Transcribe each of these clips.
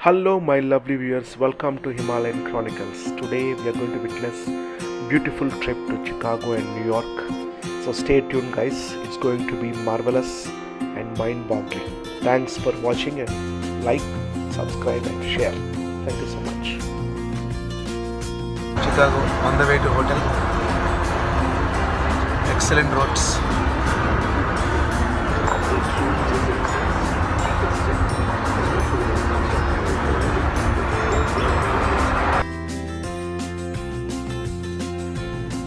Hello, my lovely viewers. Welcome to Himalayan Chronicles. Today we are going to witness beautiful trip to Chicago and New York. So stay tuned, guys. It's going to be marvelous and mind-boggling. Thanks for watching and like, subscribe and share. Thank you so much. Chicago on the way to hotel. Excellent roads.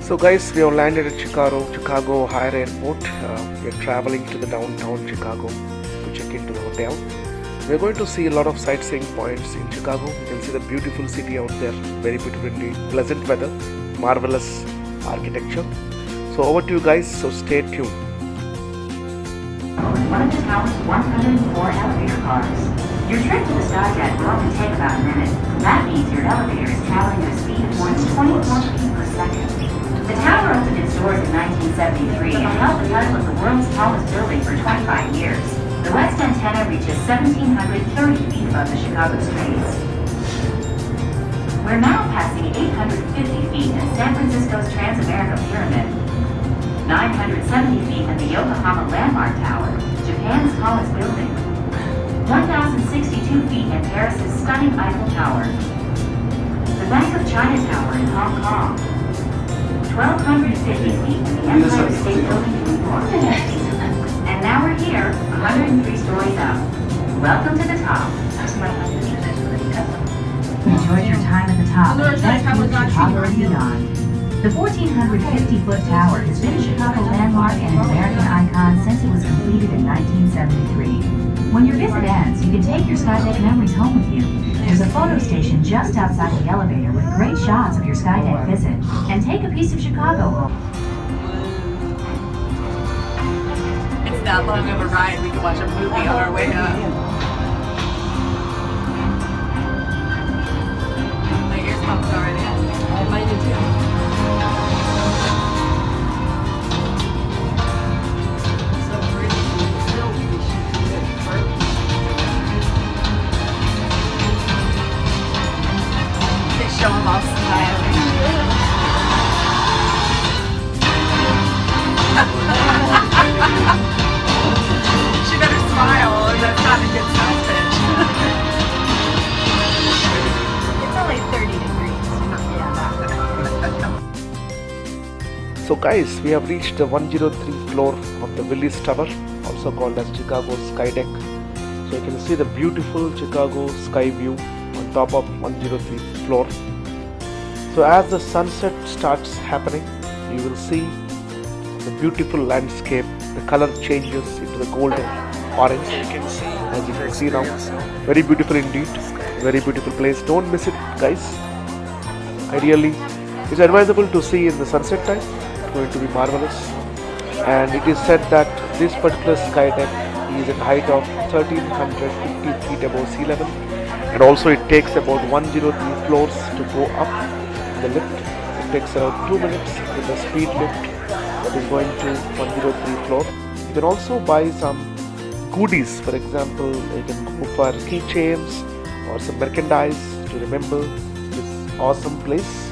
So guys, we have landed at Chicago O'Hare Airport. We are traveling to the downtown Chicago to check into the hotel. We are going to see a lot of sightseeing points in Chicago. You can see the beautiful city out there, very beautiful indeed, pleasant weather, marvelous architecture. So over to you guys, so stay tuned. One of the tower's 104 elevator cars. Your trip to the Skydeck will only take about a minute. That means your elevator is traveling at a speed of more than 24 feet per second. The tower opened its doors in 1973 and held the title of the world's tallest building for 25 years. The west antenna reaches 1,730 feet above the Chicago streets. We're now passing 850 feet in San Francisco's Transamerica Pyramid, 970 feet in the Yokohama Landmark Tower, Japan's tallest building, 1,062 feet in Paris's stunning Eiffel Tower, the Bank of China Tower in Hong Kong, 1,250 feet in the Empire State Building in New York. And now we're here, 103 stories up. Welcome to the top. Enjoy your time at the top. Best view of Chicago and beyond. The 1,450-foot tower has been a Chicago landmark and an American icon since it was completed in 1973. When your visit ends, you can take your Skydeck memories home with you. There's a photo station just outside the elevator with great shots of your Skydeck visit. And take a piece of Chicago home. It's that long of a ride, we can watch a movie on our way up. My ears popped already. Mine did too. Show them all smiling. She better smile or that's not a good sales pitch. It's only 30 degrees. So guys, we have reached the 103rd floor of the Willis Tower, also called as Chicago Skydeck. So you can see the beautiful Chicago sky view on top of 103rd floor. So as the sunset starts happening, you will see the beautiful landscape. The color changes into the golden orange, as you can see now. Very beautiful indeed, very beautiful place. Don't miss it, guys. Ideally, it's advisable to see in the sunset time. It's going to be marvelous. And it is said that this particular skydeck is at height of 1,350 feet above sea level, and also it takes about 103 floors to go up. The lift, it takes around 2 minutes with the speed lift that is going to 103 floor. You can also buy some goodies. For example, you can go for keychains or some merchandise to remember this awesome place.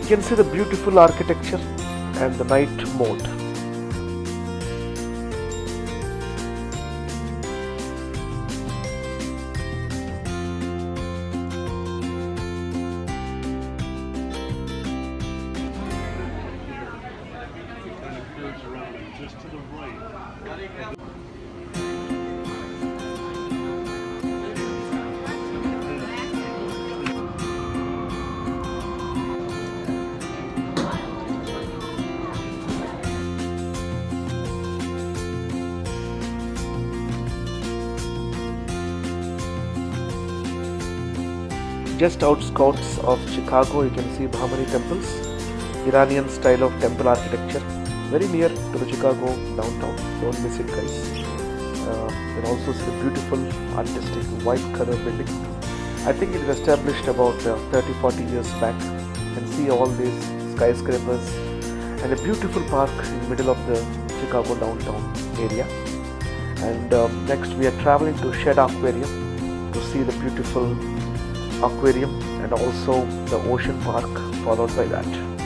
You can see the beautiful architecture and the night mode. Just to the right. Just outskirts of Chicago, you can see how many temples, Iranian style of temple architecture. Very near to the Chicago downtown. Don't miss it, guys. You can also see the beautiful artistic white color building. I think it was established about 30-40 years back. You can see all these skyscrapers and a beautiful park in the middle of the Chicago downtown area. And next we are traveling to Shed Aquarium. to see the beautiful aquarium and also the ocean park followed by that.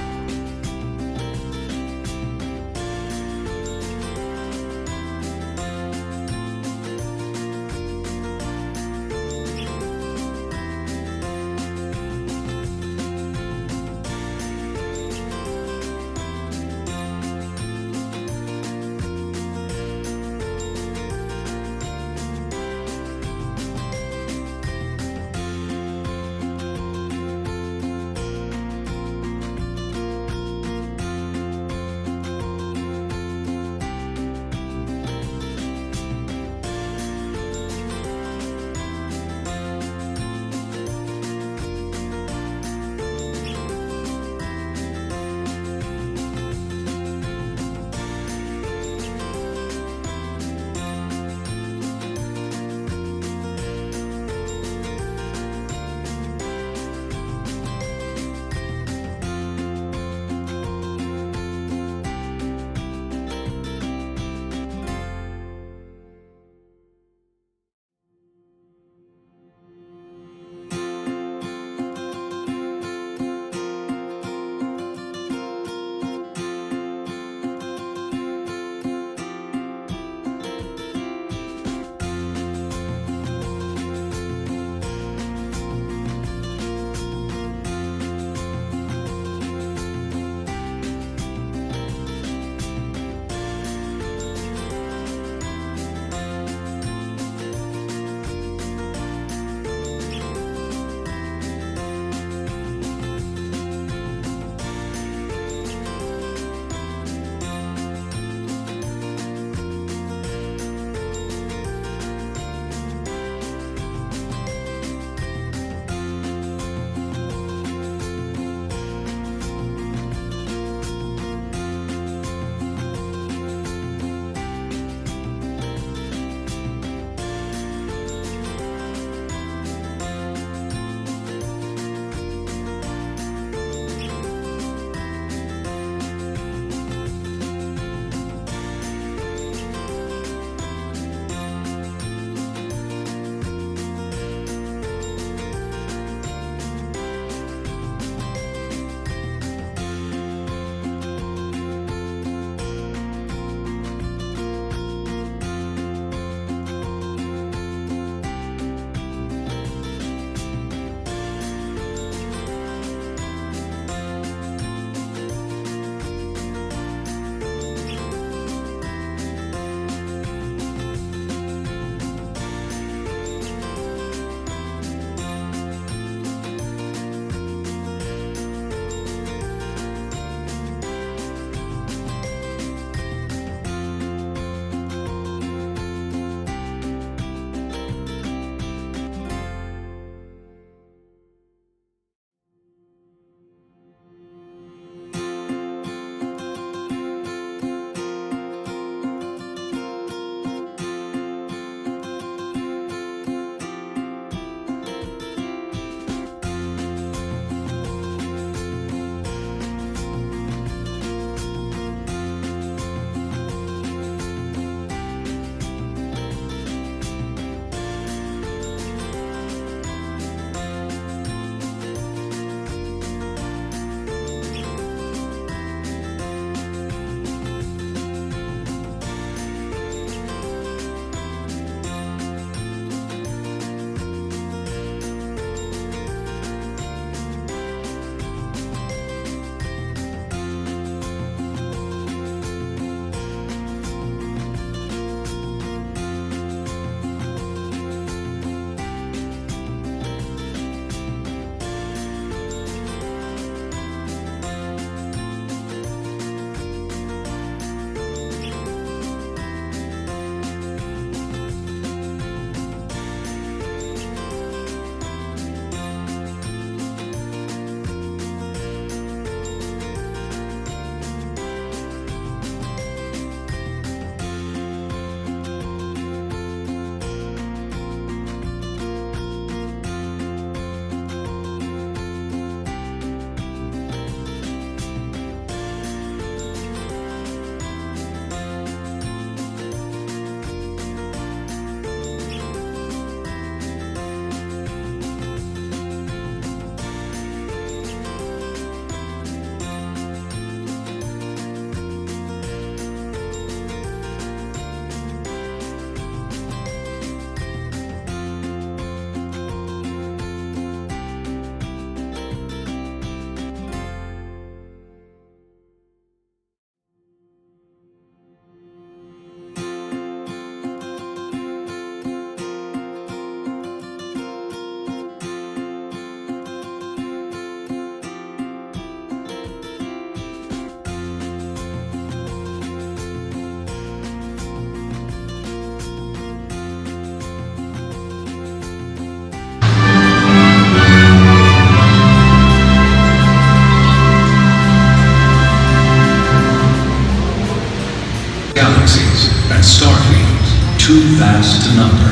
number.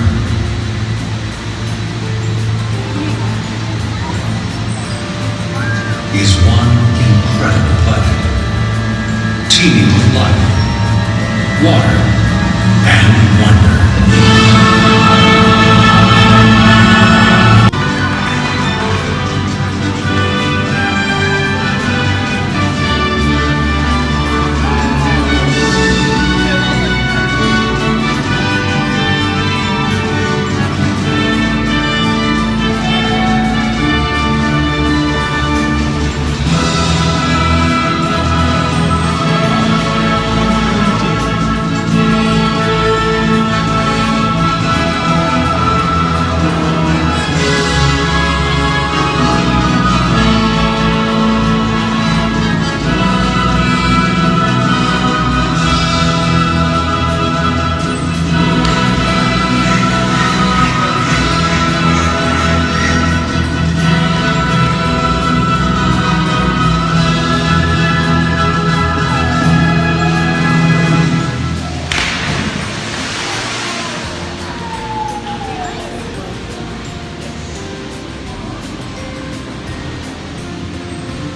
Is one incredible planet, teeming with life, water, and wonder.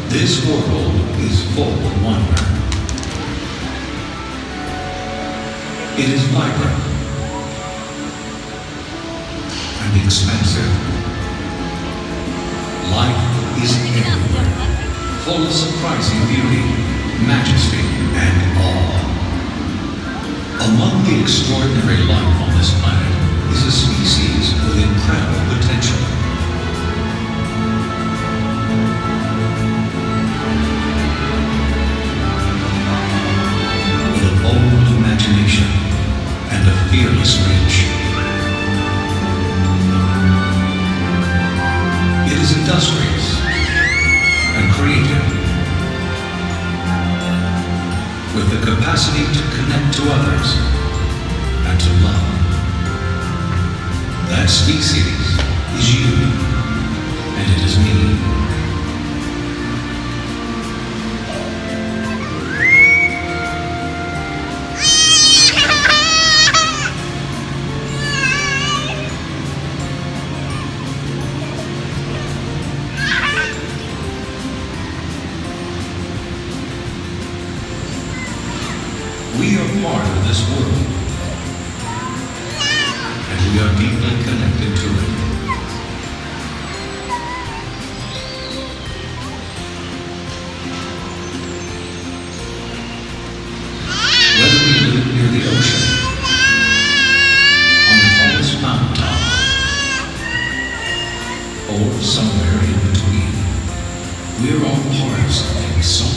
This world is full of wonder. It is vibrant and expansive. Life is everywhere, full of surprising beauty, majesty, and awe. Among the extraordinary life on this planet is a species with incredible potential. Imagination and a fearless reach. It is industrious and creative, with the capacity to connect to others and to love. That species is you, and it is me. We are part of this world, and we are deeply connected to it. Whether we live near the ocean, on the tallest mountaintop, or somewhere in between, we are all part of something so much.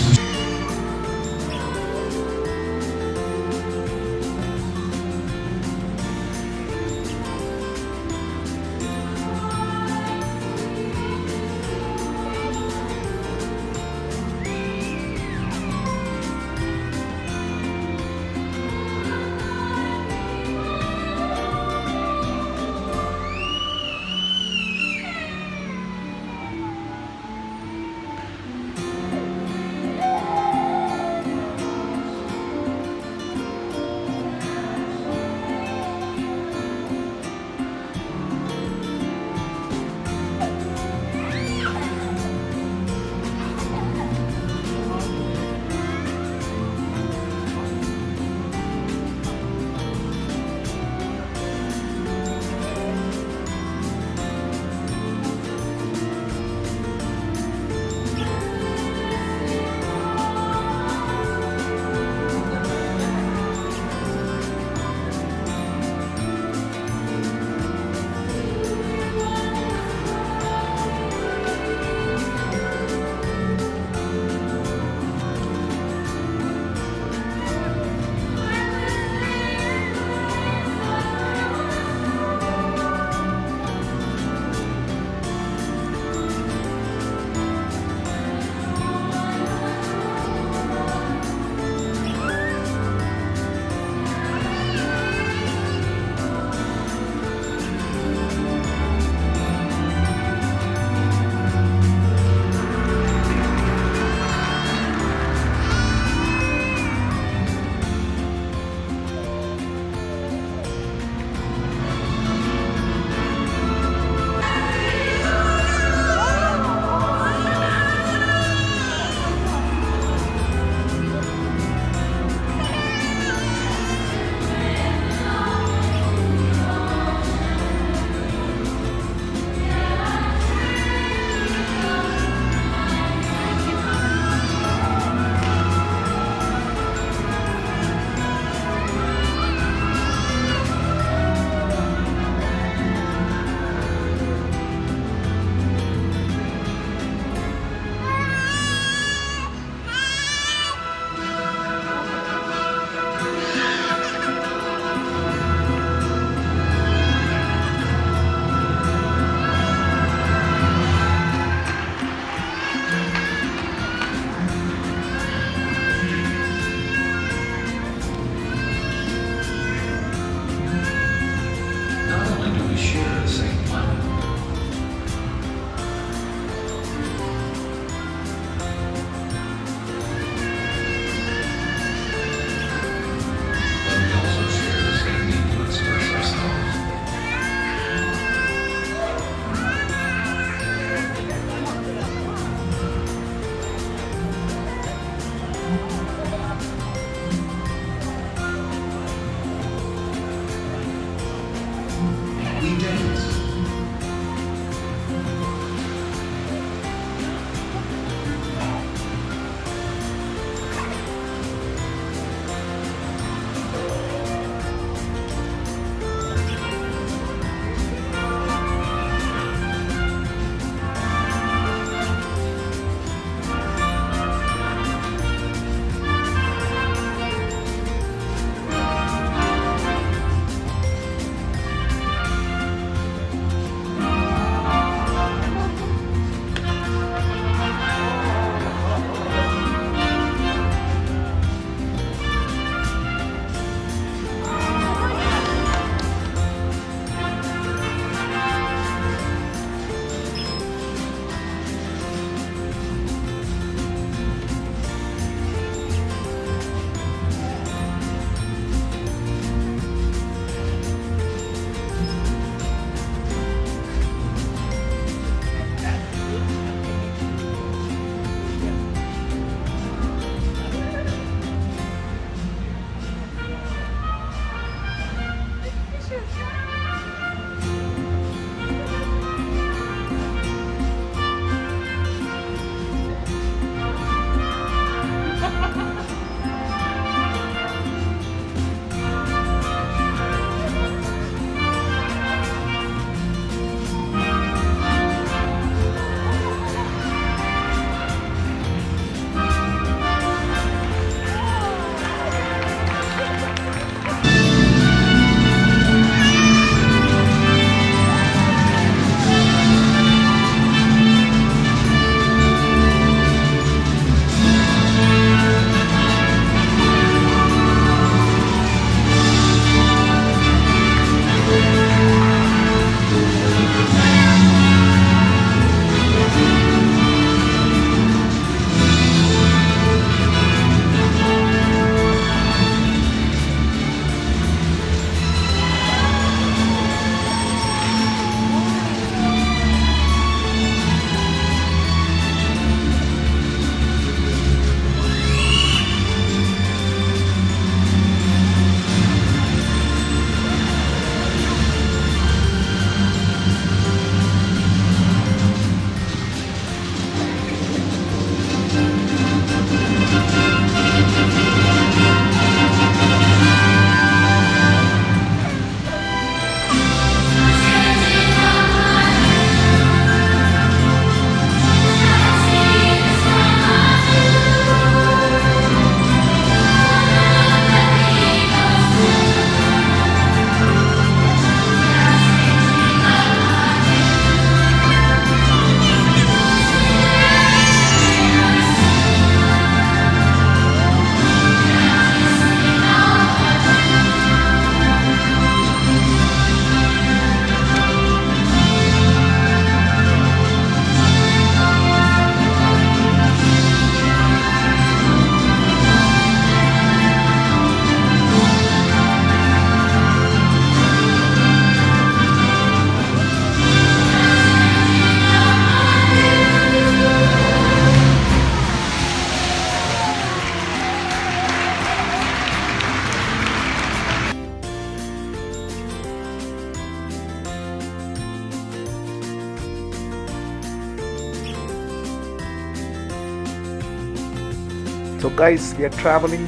So guys, we are traveling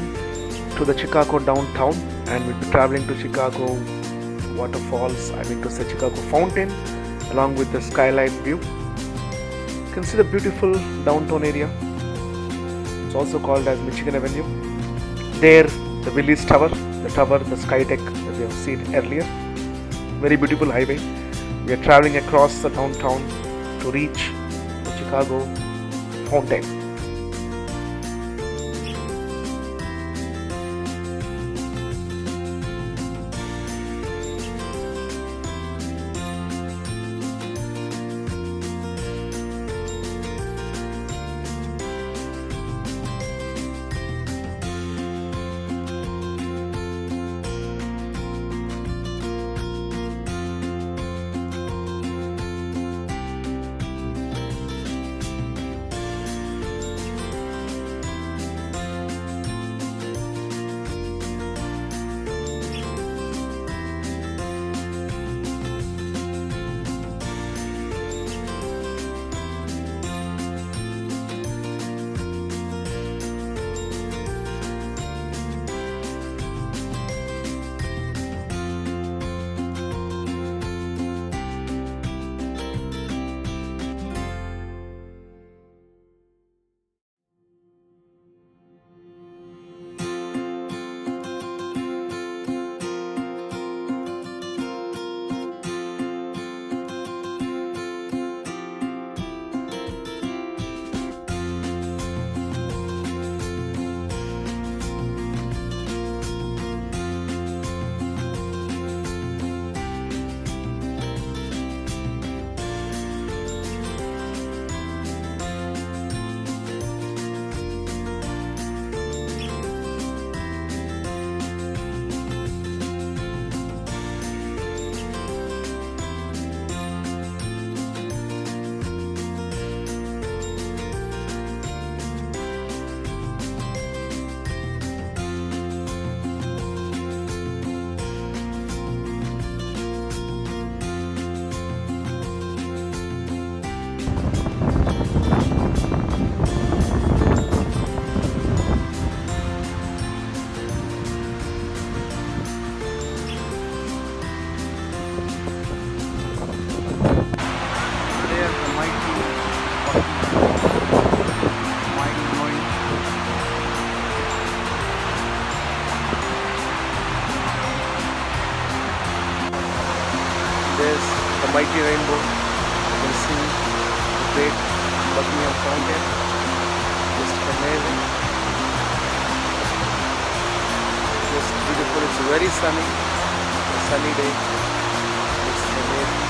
to the Chicago downtown, and we'll be traveling to Chicago waterfalls, I mean to say Chicago fountain, along with the skyline view. You can see the beautiful downtown area. It's also called as Michigan Avenue. There, the Willis Tower, the Skydeck that we have seen earlier. Very beautiful highway. We are traveling across the downtown to reach the Chicago fountain. There's the mighty rainbow. You can see the great Buckingham Fountain. Just amazing. Just beautiful. It's very sunny. A sunny day. It's amazing.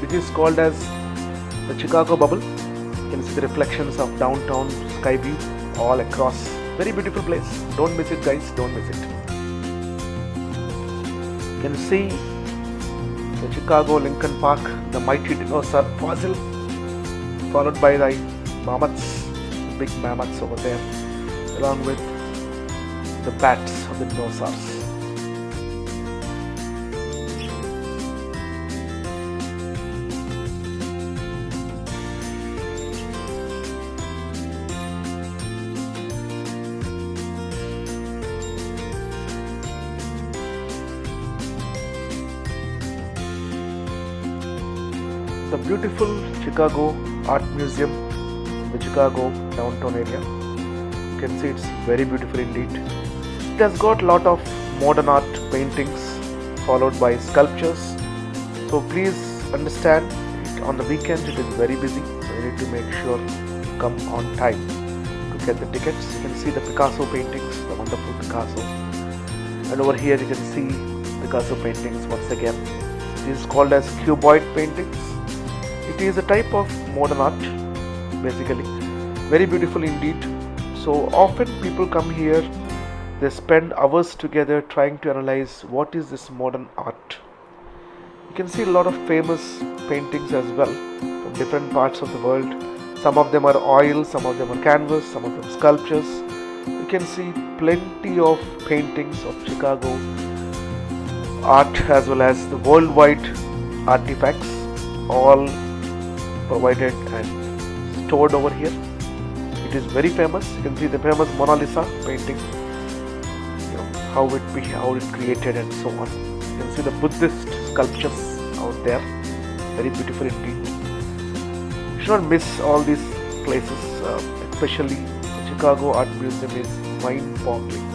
This is called as the Chicago bubble. You can see the reflections of downtown sky view all across. Very beautiful place. Don't miss it, guys. Don't miss it. You can see the Chicago Lincoln Park, the mighty dinosaur fossil, followed by the mammoths, big mammoths over there, along with the bats of the dinosaurs. The beautiful Chicago Art Museum the Chicago downtown area. You can see it's very beautiful indeed. It has got a lot of modern art paintings followed by sculptures. So please understand, on the weekend it is very busy, so you need to make sure you come on time to get the tickets. You can see the Picasso paintings, the wonderful Picasso. And over here you can see Picasso paintings once again. This is called as cuboid paintings. It is a type of modern art basically. Very beautiful indeed. So often people come here, they spend hours together trying to analyze what is this modern art. You can see a lot of famous paintings as well from different parts of the world. Some of them are oil, some of them are canvas, some of them sculptures. You can see plenty of paintings of Chicago art as well as the worldwide artifacts, all provided and stored over here. It is very famous. You can see the famous Mona Lisa painting, how it created and so on. You can see the Buddhist sculptures out there, very beautiful indeed. You should not miss all these places, especially the Chicago Art Museum is mind-boggling.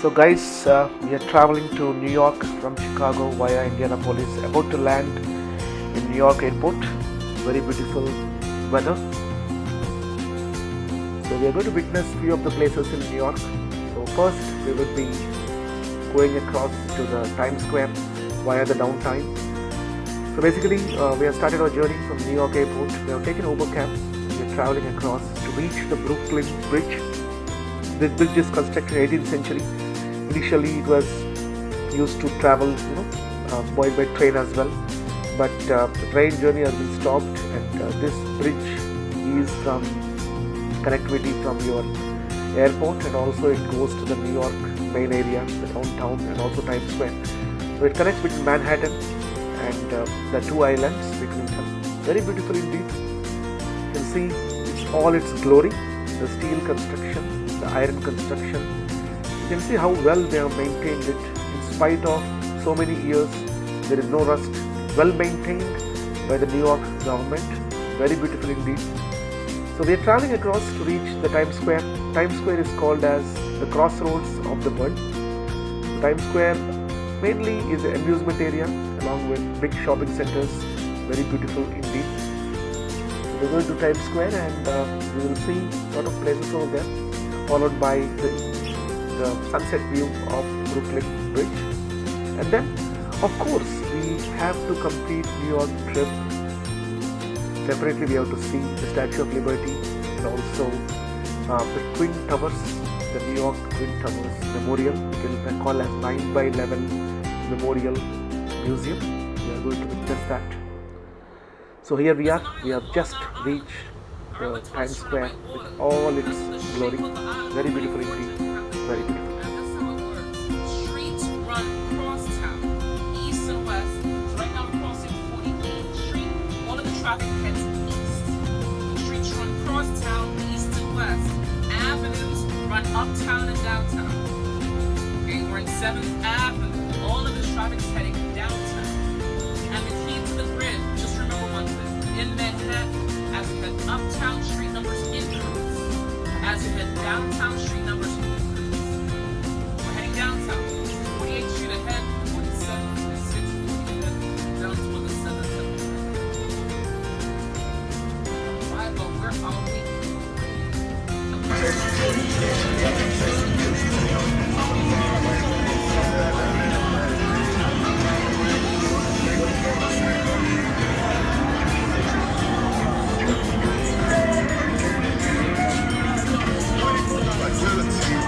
So guys, we are traveling to New York from Chicago via Indianapolis, about to land in New York airport. Very beautiful weather. So we are going to witness few of the places in New York. So first we will be going across to the Times Square via the downtown. So basically we have started our journey from New York airport. We have taken Uber cab. We are traveling across to reach the Brooklyn Bridge. This bridge is constructed in 18th century. Initially it was used to travel, by train as well. But the train journey has been stopped, and this bridge is from connectivity from your airport, and also it goes to the New York main area, the downtown, and also Times Square. So it connects between Manhattan and the two islands between them. Very beautiful indeed. You can see it's all its glory, the steel construction, the iron construction. You can see how well they have maintained it in spite of so many years. There is no rust. Well maintained by the New York government. Very beautiful indeed. So we are traveling across to reach the Times Square. Times Square is called as the crossroads of the world. Times Square mainly is an amusement area along with big shopping centers. Very beautiful indeed. So we're going to Times Square, and we will see a lot of places over there, followed by the sunset view of Brooklyn Bridge. And then, of course, we have to complete New York trip. Definitely we have to see the Statue of Liberty, and also the Twin Towers, the New York Twin Towers Memorial. We can call as 9/11 Memorial Museum. We are going to witness that. So here we are. We have just reached the Times Square with all its glory. Very beautiful indeed. Very beautiful. Streets run across town, east and west. Right now we're crossing 48th Street. All of the traffic heads east. Streets run across town, east and west. Avenues run uptown and downtown. Okay, we're in 7th Avenue. All of the traffic's heading downtown. And the key to the grid, just remember one thing. In Manhattan, as you head uptown, street numbers increase. As you head downtown, street numbers increase. Downtown, 48th Street ahead, 47th, 46th, 45th, down to the 7th. Alright, but where are we? Facility.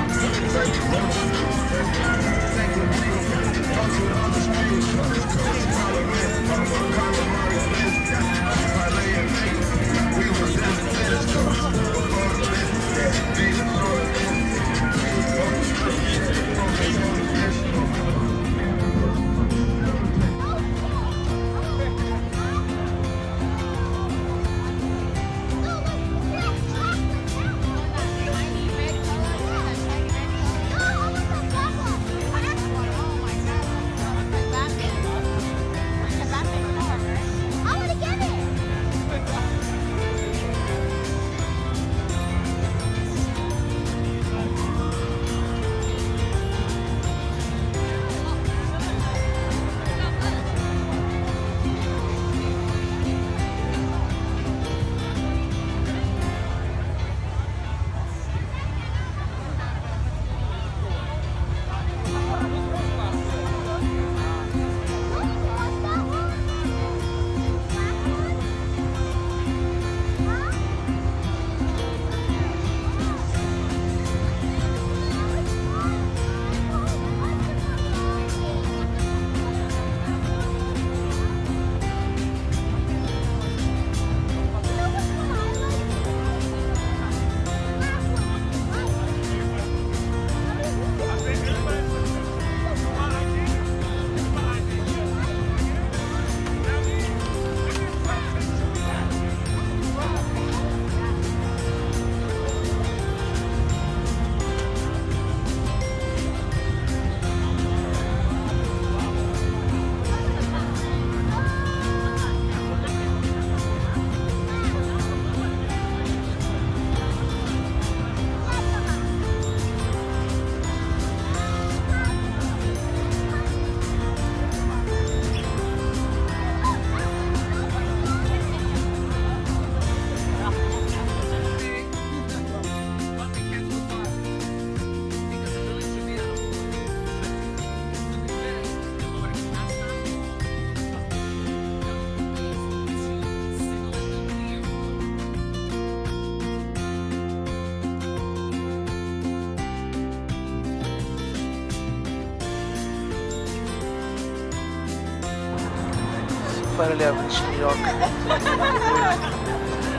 Finally, I've reached New York.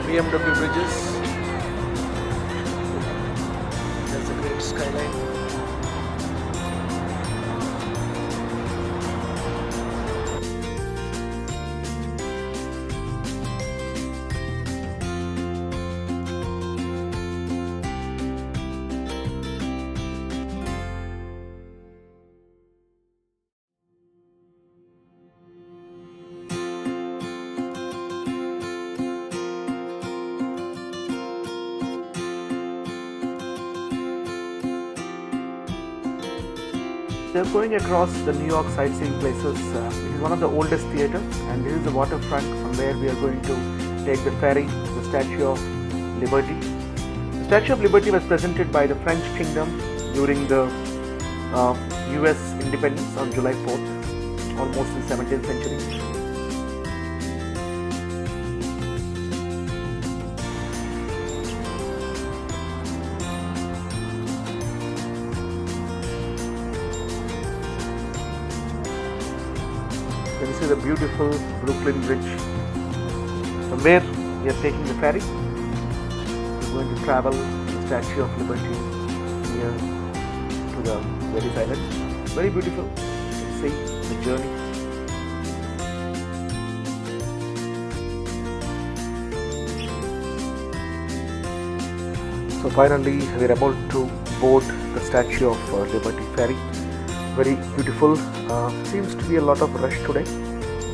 BMW bridges. There's a great skyline. They're going across the New York sightseeing places. It is one of the oldest theaters, and this is the waterfront from where we are going to take the ferry to the Statue of Liberty. The Statue of Liberty was presented by the French Kingdom during the US independence on July 4th, almost in 17th century. You can see the beautiful Brooklyn Bridge. From where we are taking the ferry, we're going to travel to the Statue of Liberty here to the Willis Island. Very beautiful. You can see the journey. So finally, we're about to board the Statue of Liberty ferry. Very beautiful. Seems to be a lot of rush today,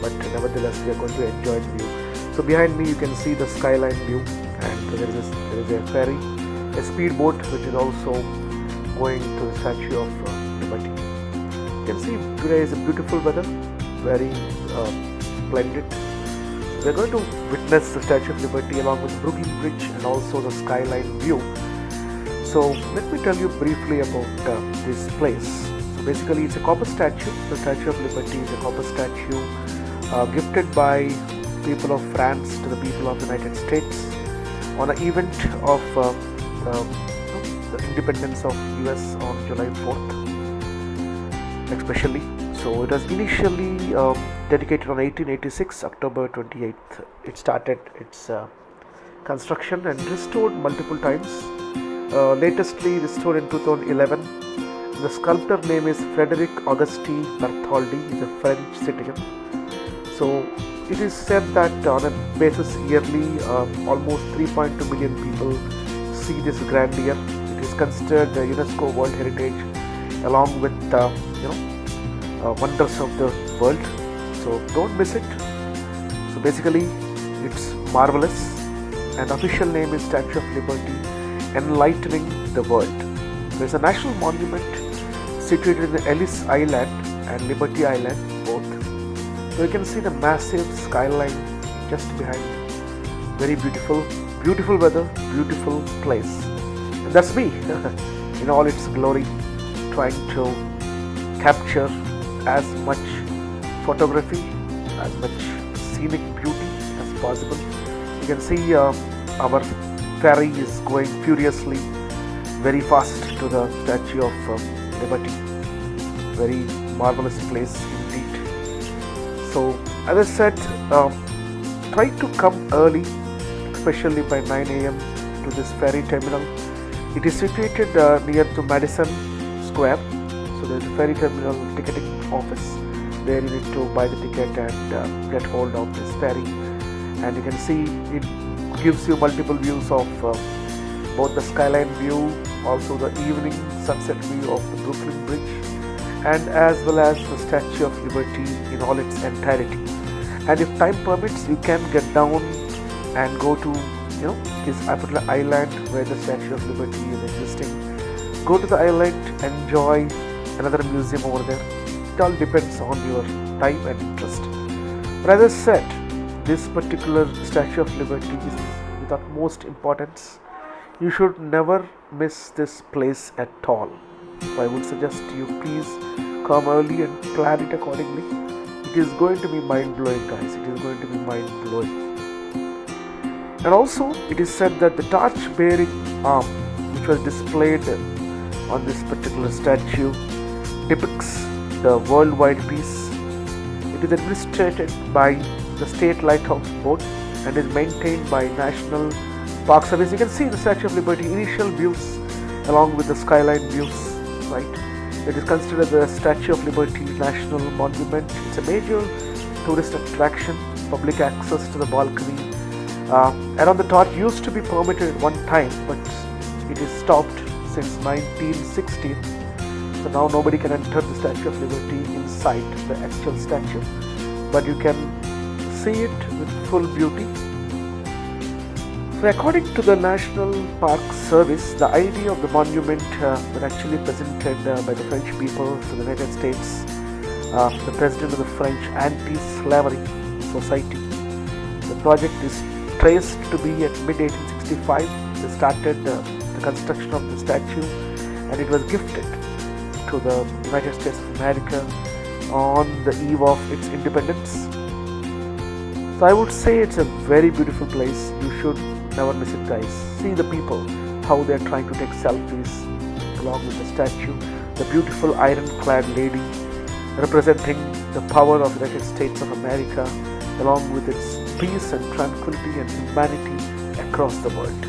but nevertheless we are going to enjoy the view. So behind me you can see the skyline view, and there is a ferry, a speedboat which is also going to the Statue of Liberty. You can see today is a beautiful weather, very splendid. So we are going to witness the Statue of Liberty along with the Brooklyn Bridge and also the skyline view. So let me tell you briefly about this place. Basically, it's a copper statue. The Statue of Liberty is a copper statue gifted by people of France to the people of the United States on an event of the independence of US on July 4th, especially. So it was initially dedicated on 1886, October 28th. It started its construction and restored multiple times. Latestly restored in 2011. The sculptor name is Frederic Auguste Bertholdi. He is a French citizen. So it is said that on a basis yearly, almost 3.2 million people see this grandeur. It is considered a UNESCO World Heritage, along with wonders of the world. So don't miss it. So basically, it's marvelous. And official name is Statue of Liberty, enlightening the world. There is a national monument situated in Ellis Island and Liberty Island both. So you can see the massive skyline just behind me. Very beautiful, beautiful weather, beautiful place. And that's me in all its glory, trying to capture as much photography, as much scenic beauty as possible. You can see our ferry is going furiously, very fast to the Statue of Liberty. Very marvelous place indeed. So as I said, try to come early, especially by 9 a.m. to this ferry terminal. It is situated near to Madison Square. So there is a ferry terminal ticketing office. There you need to buy the ticket and get hold of this ferry. And you can see it gives you multiple views of both the skyline view, also the evening sunset view of the Brooklyn Bridge, and as well as the Statue of Liberty in all its entirety. And if time permits, you can get down and go to this particular island where the Statue of Liberty is existing. Go to the island, enjoy another museum over there. It all depends on your time and interest. But as I said, this particular Statue of Liberty is with utmost importance. You should never miss this place at all. So I would suggest you please come early and plan it accordingly. It is going to be mind-blowing, guys. It is going to be mind-blowing. And also, it is said that the torch-bearing arm, which was displayed on this particular statue, depicts the worldwide peace. It is administered by the the State Lighthouse Board and is maintained by National Park Service. You can see the Statue of Liberty initial views along with the skyline views, right? It is considered the Statue of Liberty National Monument. It's a major tourist attraction, public access to the balcony. And on the top used to be permitted at one time, but it is stopped since 1916. So now nobody can enter the Statue of Liberty inside the actual statue, but you can see it with full beauty. So according to the National Park Service, the idea of the monument was actually presented by the French people to the United States, the president of the French Anti-Slavery Society. The project is traced to be at mid-1865. They started the construction of the statue, and it was gifted to the United States of America on the eve of its independence. So I would say it's a very beautiful place. You should never miss it, guys. See the people, how they're trying to take selfies along with the statue. The beautiful iron-clad lady representing the power of the United States of America, along with its peace and tranquility and humanity across the world.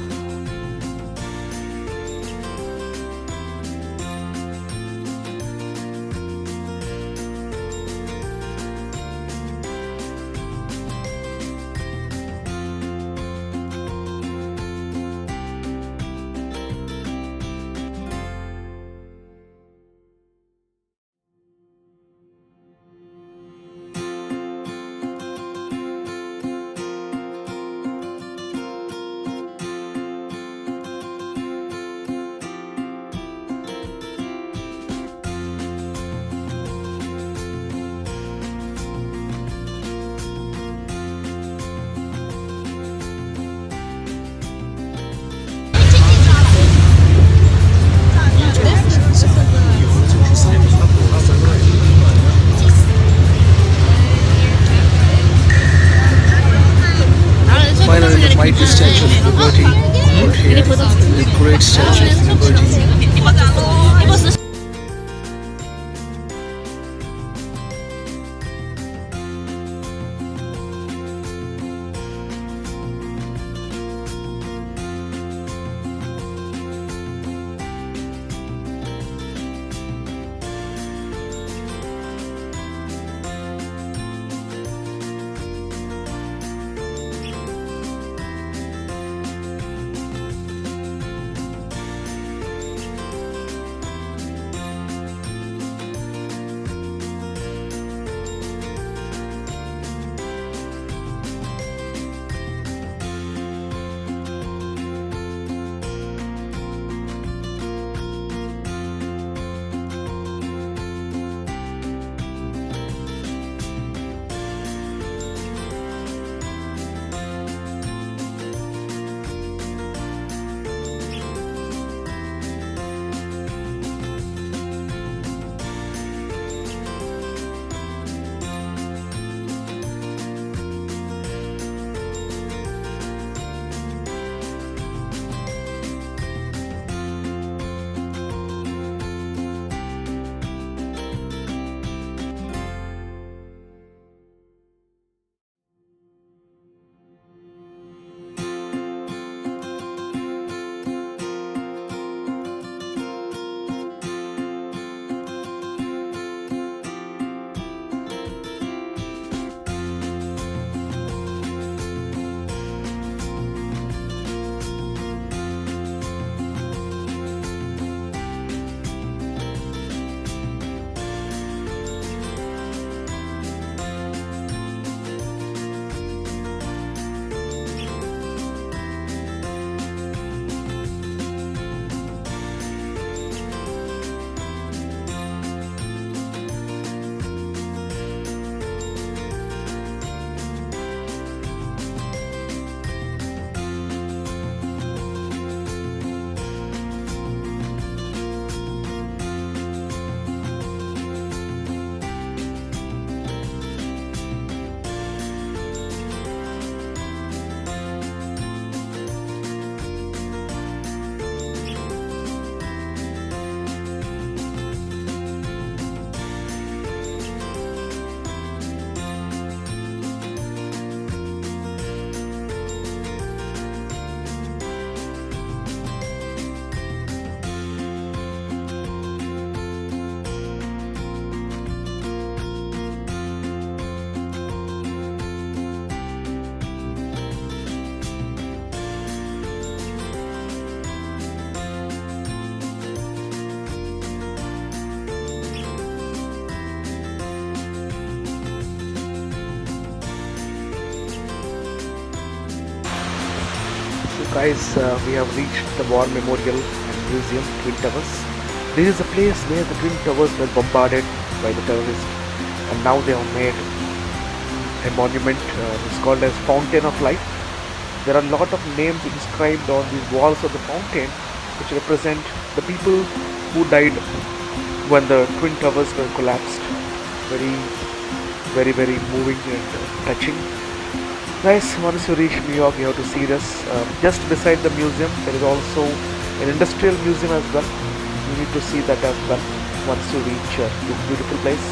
Finally, the mighty Statue of Liberty out here. The great Statue of Liberty. Guys, we have reached the War Memorial and Museum, Twin Towers. This is a place where the Twin Towers were bombarded by the terrorists, and now they have made a monument. It's called as Fountain of Life. There are a lot of names inscribed on these walls of the fountain, which represent the people who died when the Twin Towers were collapsed. Very moving and touching. Guys, once you reach New York, you have to see this. Just beside the museum, there is also an industrial museum as well. You need to see that as well once you reach this beautiful place.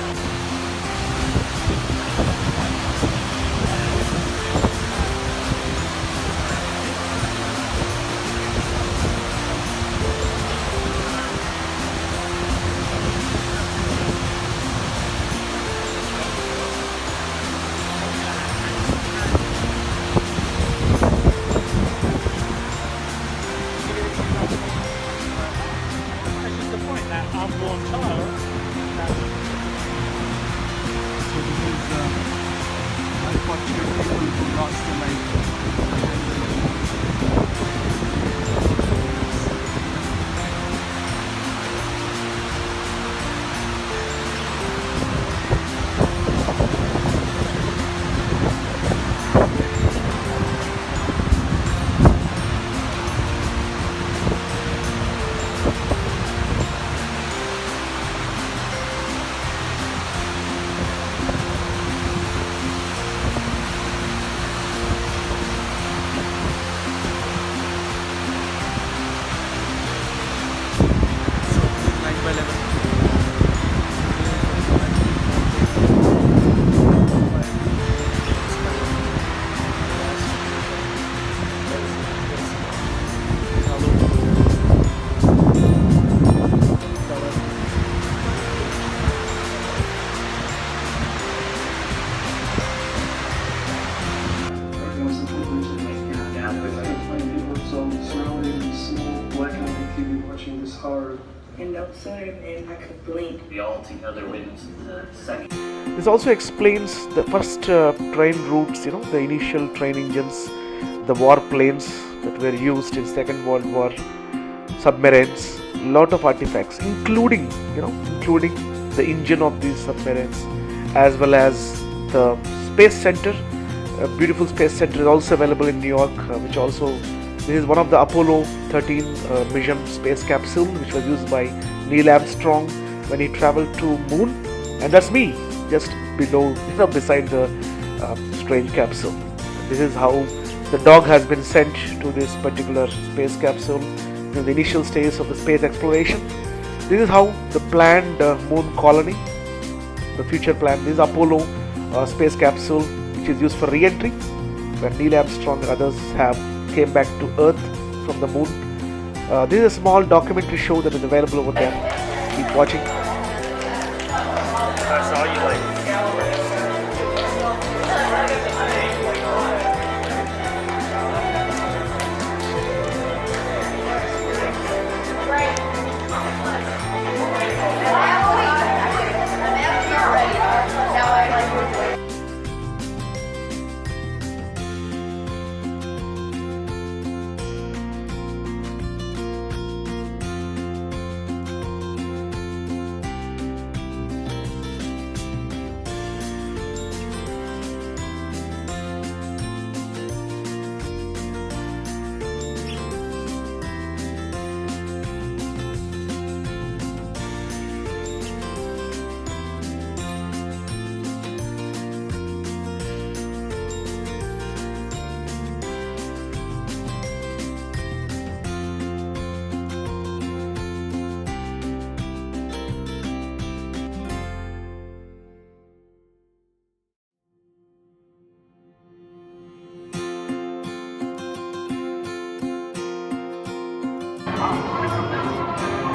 And I could blink. We all together witnessed the second. This also explains the first train routes, the initial train engines, the war planes that were used in Second World War, submarines, lot of artifacts, including the engine of these submarines, as well as the space center. A beautiful space center is also available in New York, which also, this is one of the Apollo 13 mission space capsule, which was used by Neil Armstrong when he traveled to moon, and that's me just below, beside the strange capsule. This is how the dog has been sent to this particular space capsule in the initial stage of the space exploration. This is how the planned moon colony, the future plan. This is Apollo space capsule, which is used for re-entry when Neil Armstrong and others came back to Earth from the moon. This is a small documentary show that is available over there. Keep watching. That's all you like.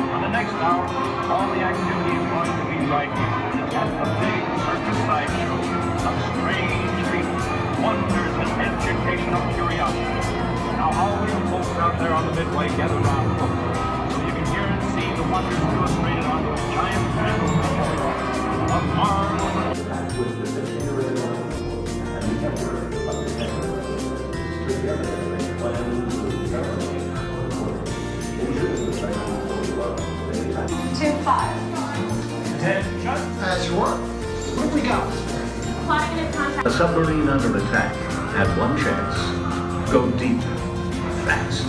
On the next hour, all the activity is going to be right here at the big circus sideshow of strange creatures, wonders, and educational curiosity. Now all you folks out there on the midway gather around so you can hear and see the wonders illustrated on those giant panels of marvelous. A submarine under attack had one chance. Go deep, fast.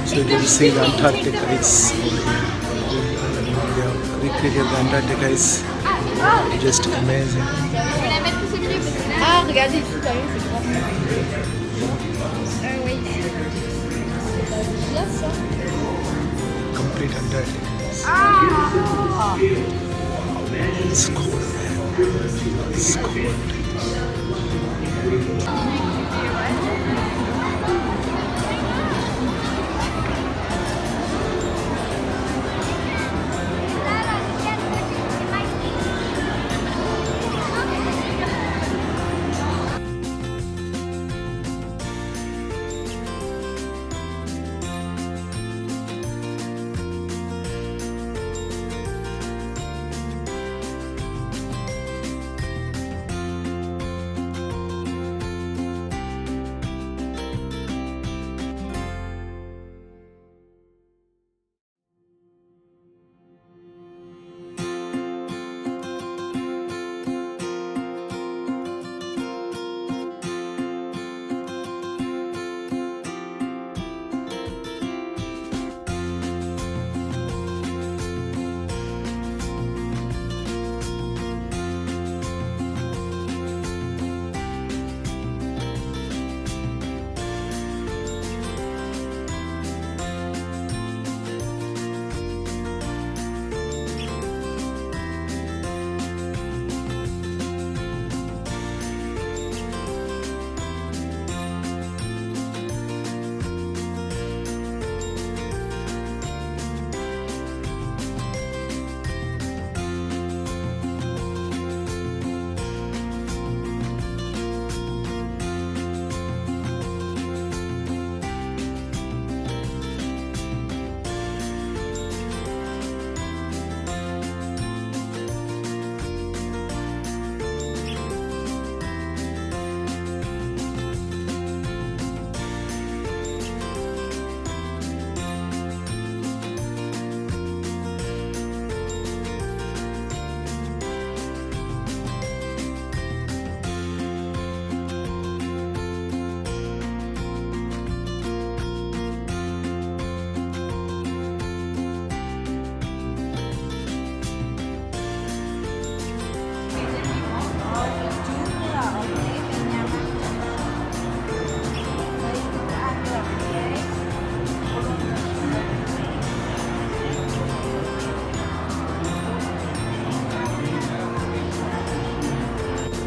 So you can see the Antarctica is over here. They have recreated the Antarctica is just amazing. Ah, regardez ici, t'as vu, c'est grand. Ah oui. C'est bien ça. Complete Antarctica. Ah. It's cold, man. It's cold.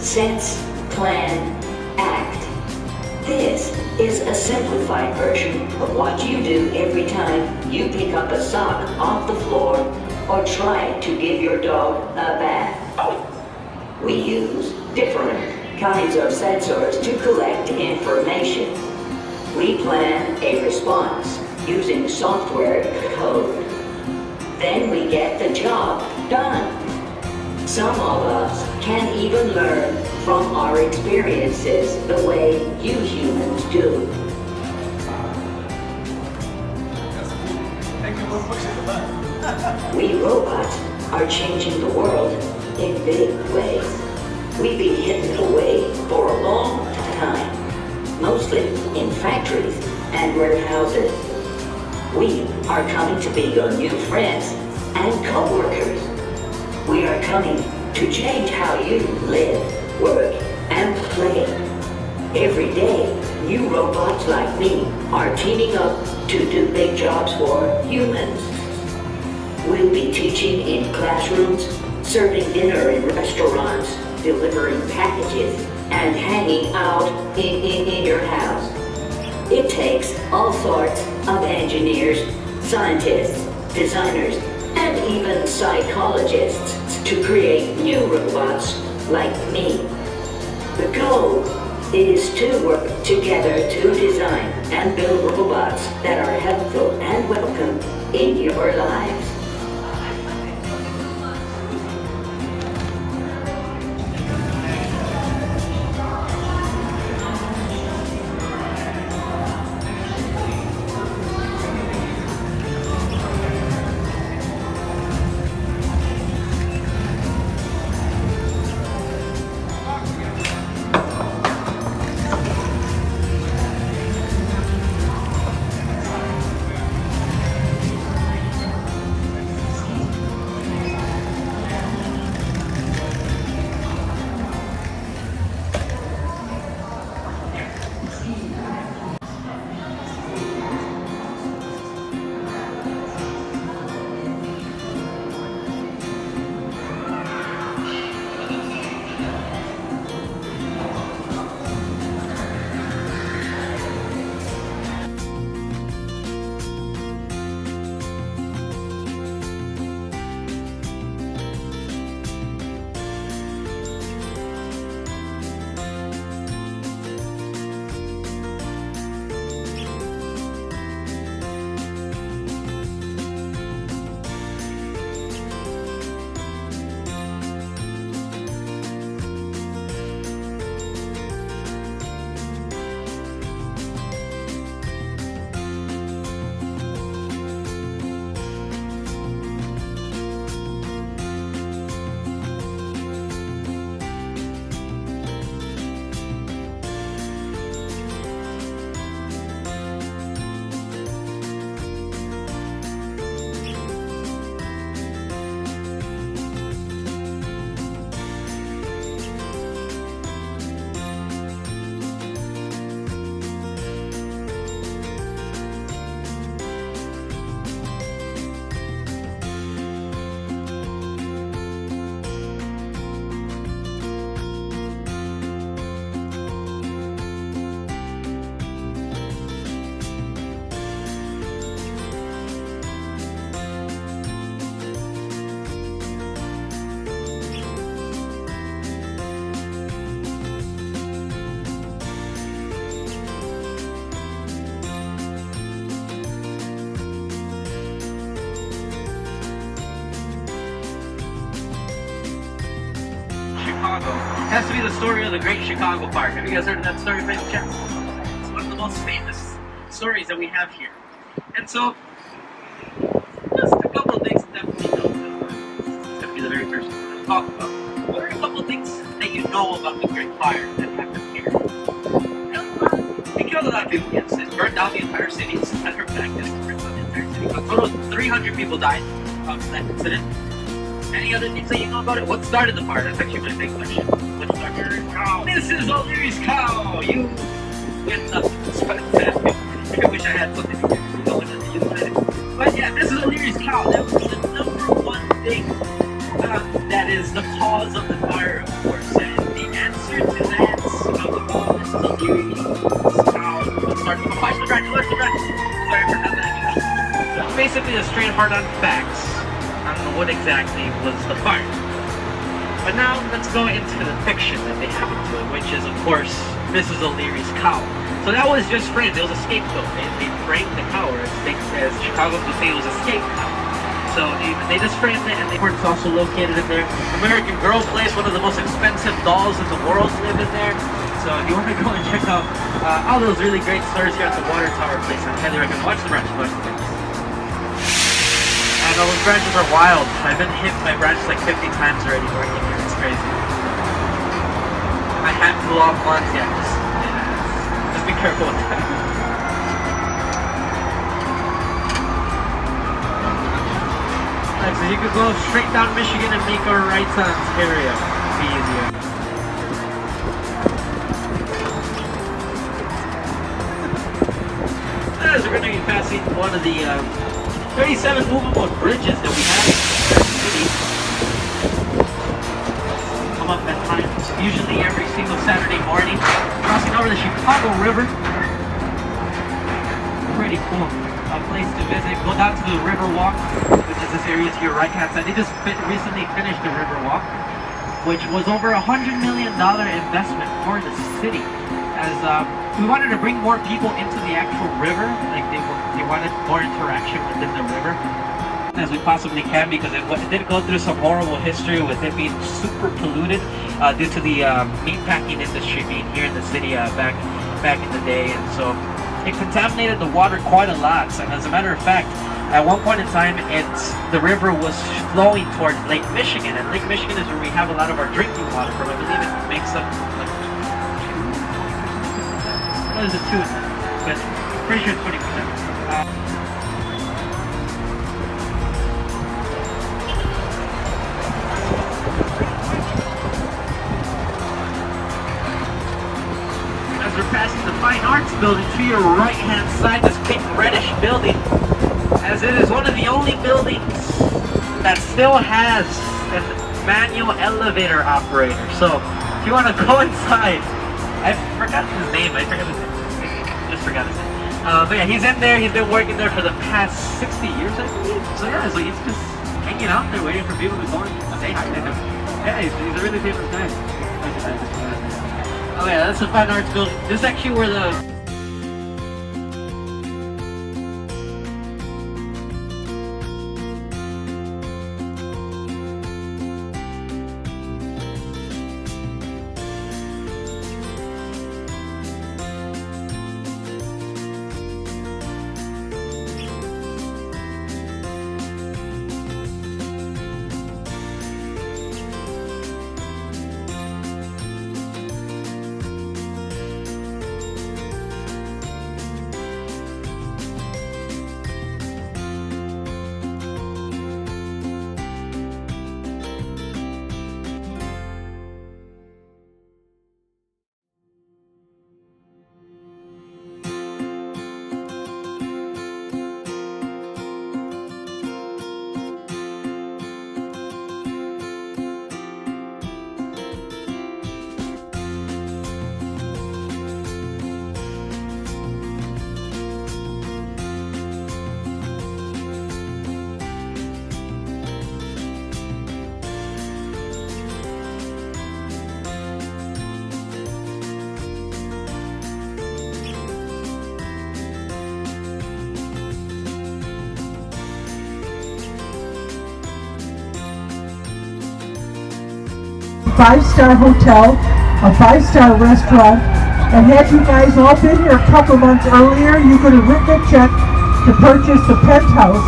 Sense, plan, act. This is a simplified version of what you do every time you pick up a sock off the floor or try to give your dog a bath. We use different kinds of sensors to collect information. We plan a response using software code. Then we get the job done. Some of us can even learn from our experiences the way you humans do. We robots are changing the world in big ways. We've been hidden away for a long time, mostly in factories and warehouses. We are coming to be your new friends and co-workers. We are coming to change how you live, work, and play. Every day, new robots like me are teaming up to do big jobs for humans. We'll be teaching in classrooms, serving dinner in restaurants, delivering packages, and hanging out in your house. It takes all sorts of engineers, scientists, designers, and even psychologists to create new robots like me. The goal is to work together to design and build robots that are helpful and welcome in your lives. Chicago has to be the story of the Great Chicago Fire. Have you guys heard of that story by any chance? It's one of the most famous stories that we have here. And so, just a couple of things that definitely know. It's going to be the very first thing we're going to talk about. What are a couple of things that you know about the Great Fire that happened here? It killed a lot of people, yes. It burned down the entire city. It's a matter of fact, it burned down the entire city. A total of 300 people died from that incident. Any other things that you know about it? What started the fire? That's actually my big question. What started the cow? This is O'Leary's cow! You with nothing. I wish I had something to go into use it. But yeah, this is O'Leary's cow. That was the number one thing that is the cause of the fire, of course. And the answer to that, this is O'Leary's cow. Let's start from the fire. Sorry for not letting you know. So basically a straight hard-on facts on what exactly was the fire. But now let's go into the fiction that they have into it, which is, of course, Mrs. O'Leary's cow. So that was just framed. It was a scapegoat. They framed the cow, or as Chicago would say, it was a scapegoat. So they just framed it, and it's also located in there. American Girl Place, one of the most expensive dolls in the world, live in there. So if you want to go and check out all those really great stores here at the Water Tower Place, I highly recommend. Watch the branches. I know those branches are wild. I've been hit by branches like 50 times already working here. It's crazy. My hat flew off once. Yeah, just be careful with that. Alright, so you could go straight down Michigan and make a right on Ontario. It'd be easier. As we're going to be passing one of the 37 movable bridges that we have in the city. Come up at times, usually every single Saturday morning, crossing over the Chicago River. Pretty cool. A place to visit. Go down to the River Walk, which is this area to your right hand side. They just recently finished the River Walk, which was over $100 million investment for the city. As we wanted to bring more people into the actual river, like they wanted more interaction within the river as we possibly can, because it did go through some horrible history with it being super polluted due to the meatpacking industry being here in the city back in the day, and so it contaminated the water quite a lot. And as a matter of fact, at one point in time, the river was flowing towards Lake Michigan, and Lake Michigan is where we have a lot of our drinking water from. I believe it makes up like what is it, 2? But pretty sure it's 20%. As we're passing the Fine Arts Building to your right-hand side, this big reddish building, as it is one of the only buildings that still has a manual elevator operator. So if you want to go inside, I forgot his name. Just forgot his name. But yeah, he's in there. He's been working there for the past 60 years, I believe. So yeah, so he's just hanging out there, waiting for people to go and say hi to him. Yeah, he's a really famous guy. Oh yeah, that's the Fine Arts Building. This is actually where the 5-star hotel, a 5-star restaurant, and had you guys all been here a couple months earlier, you could have written a check to purchase the penthouse,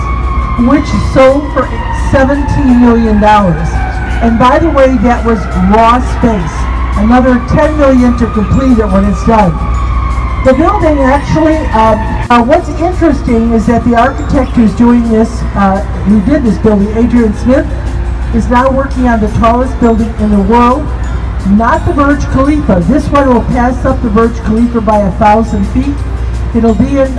which sold for $17 million. And by the way, that was raw space. Another $10 million to complete it when it's done. The building actually, what's interesting is that the architect who's doing this, who did this building, Adrian Smith, is now working on the tallest building in the world. Not the Burj Khalifa. This one will pass up the Burj Khalifa by 1,000 feet. It'll be in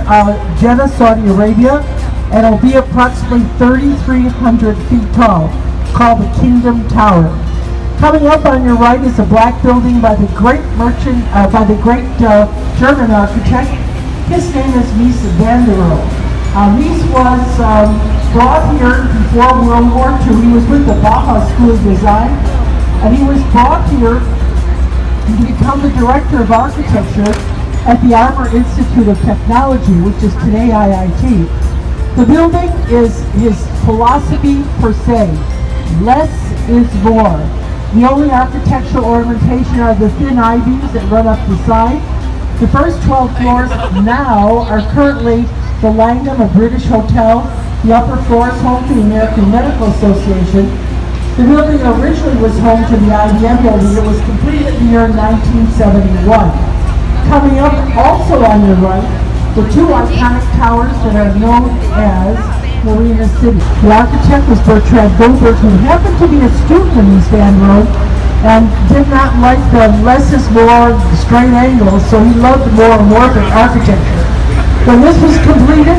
Jeddah, Saudi Arabia, and it'll be approximately 3,300 feet tall, called the Kingdom Tower. Coming up on your right is a black building by the great German architect. His name is Mies van der Rohe. Mies was brought here before World War II. He was with the Bauhaus School of Design, and he was brought here to become the director of architecture at the Armor Institute of Technology, which is today IIT. The building is his philosophy per se. Less is more. The only architectural ornamentation are the thin ivies that run up the side. The first 12 floors now are currently the Langham, a British hotel. The upper floor is home to the American Medical Association. The building originally was home to the IBM building. It was completed in the year 1971. Coming up also on your right, the two iconic towers that are known as Marina City. The architect was Bertrand Goldberg, who happened to be a student in Mies van der Rohe and did not like the less is more straight angles, so he loved more amorphic architecture. When this was completed,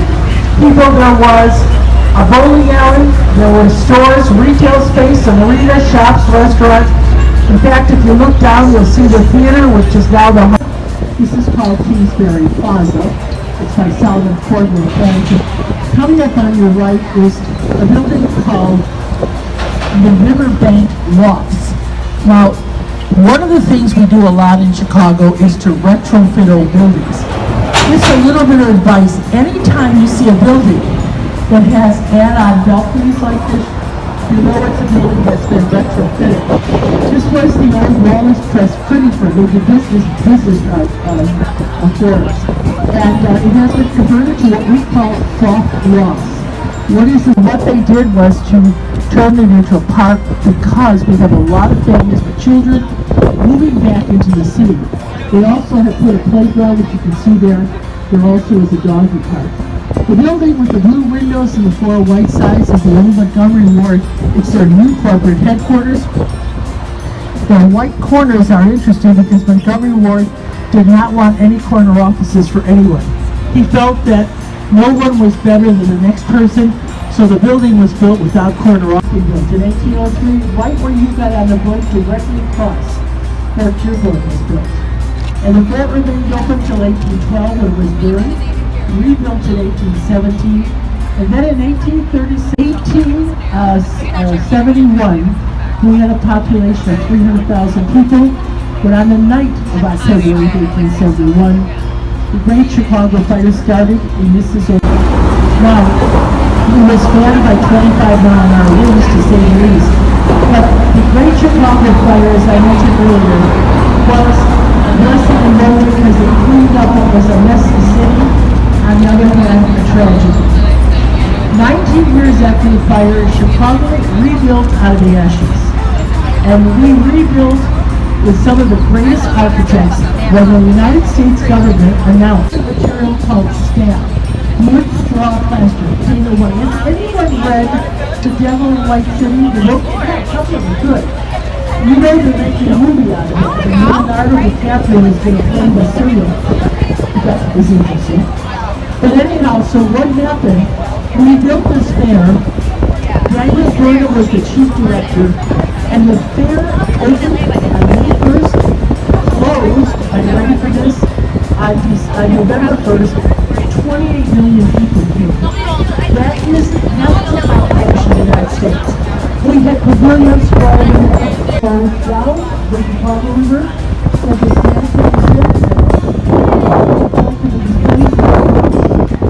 there was a bowling alley, there were stores, retail space, a marina, shops, restaurants. In fact, if you look down, you'll see the theater, which is now the... This is called Kingsbury Plaza. It's by Solomon Cordwell Furniture. Coming up on your right is a building called the Riverbank Lofts. Now, one of the things we do a lot in Chicago is to retrofit old buildings. Just a little bit of advice. Anytime you see a building that has add-on balconies like this, you know it's a building that's been retrofitted. This was the old Wallace Press printing firm. It was a business affairs. And it has been converted to what we call soft lofts. What they did was to turn it into a park because we have a lot of families with children moving back into the city. They also have put a playground, which you can see there. There also is a doggy park. The building with the blue windows and the 4 white sides is the old Montgomery Ward. It's their new corporate headquarters. The white corners are interesting because Montgomery Ward did not want any corner offices for anyone. He felt that no one was better than the next person, so the building was built without corner offices. In 1803, right where you got on the boat, directly across, Fort Dearborn was built. And the fort remained open until 1812 when it was burned, rebuilt in 1817, and then in 1871, we had a population of 300,000 people, but on the night of October 1871, the Great Chicago Fire started in Mississippi. Now, it was fanned by 25-mile-an-hour winds, to say the least. But the Great Chicago Fire, as I mentioned earlier, was a blessing and woe because it cleaned up what was a messy city. On the other hand, a tragedy. 19 years after the fire, Chicago rebuilt out of the ashes. And we rebuilt with some of the greatest architects when the United States government announced a material called stamp, wood, straw, plaster, painted white. Has anyone read The Devil in White City? The book? Something good. You know they're making a movie out of it. And Leonardo DiCaprio is going to play the serial. That is interesting. But anyhow, so what happened? We built this fair. Douglas Berger was the chief director, and the fair opened on May 1st, closed, are you ready for this? On November 1st, 28 million people came. That is not the population of the United States. We had pavilions sprawling down the Chicago River, and the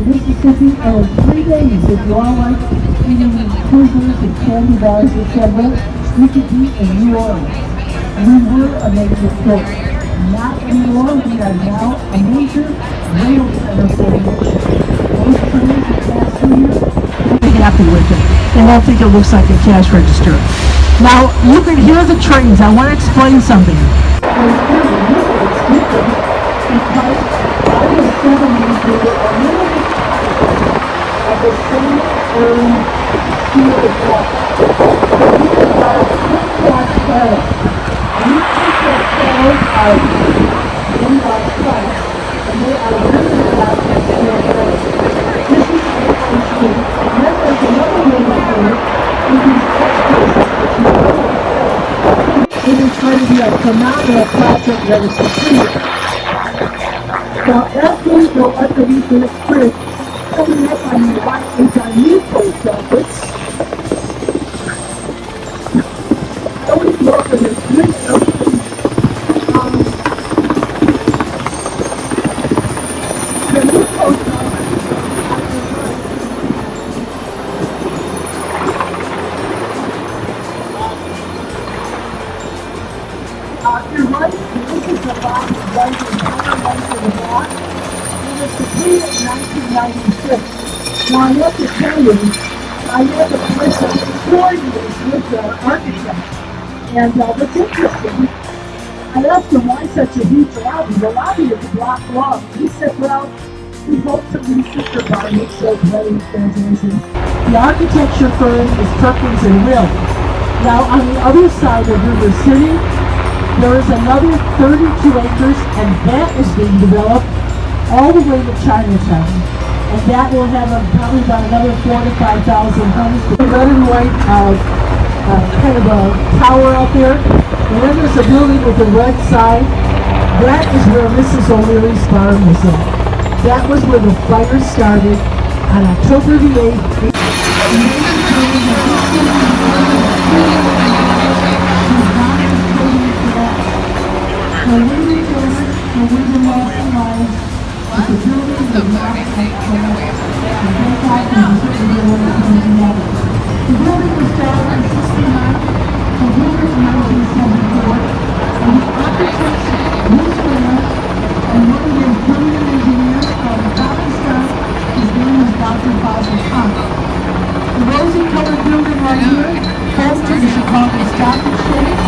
Mississippi, and in 3 days, if you all like eating cruisers and candy bars, etc., we could eat in New Orleans. we were a major port. Not anymore, we are now a major rail center for the nation. Those trains that pass through here, we'll be happy with it. They won't think it looks like a cash register. Now, you can hear the trains. I want to explain something. It's different because I was 7 years ago, a little bit of the same field of thought. We are quick-watch barrels. We take those barrels out in our sight, and they are really about to their barrels. This is the machine. And then there's another way to do it, with these extras. It is going to be a phenomenal project that is completed. Now, as we go underneath this bridge, coming up on the right is our new post office. I always love that it's big open. The new post office. You're right, this is the box right in the length of the block. It was completed in 1996. Now I have to tell you, I had the pleasure of 4 years with the architect. And what's interesting, I asked him why such a huge lobby. The lobby is a block long. He said, well, we hope some of these sister projects so great, congratulations. The architecture firm is Perkins and Will. Now on the other side of River City, there is another 32 acres, and that is being developed all the way to Chinatown. And that will have probably about another 4,000 to 5,000 homes. The red and white kind of a tower out there. And then there's a building with a red sign. That is where Mrs. O'Leary's farm was at. That was where the fire started on October the 8th. The living village, the living lost their lives, but the building was not collapsed. The building was founded in 1969, completed in 1974, and the architects Bruce Winner and one of his brilliant engineers from Pakistan, his name is Dr. Basil Khan. The rosy-colored building right here, home to the Chicago Stock Exchange.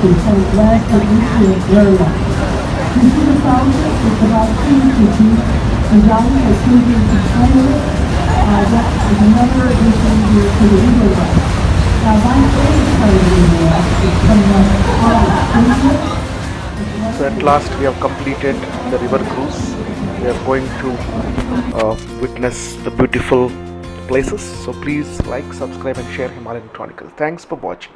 country, so it lasted into it very long. You see the fountain, it's about 2 inches deep, designed for children to play with. That is another addition here to the river ride. Now my favorite part of the river ride is coming up August 20th. So at last we have completed the river cruise. We are going to witness the beautiful places. So please like, subscribe and share Himalayan Chronicles. Thanks for watching.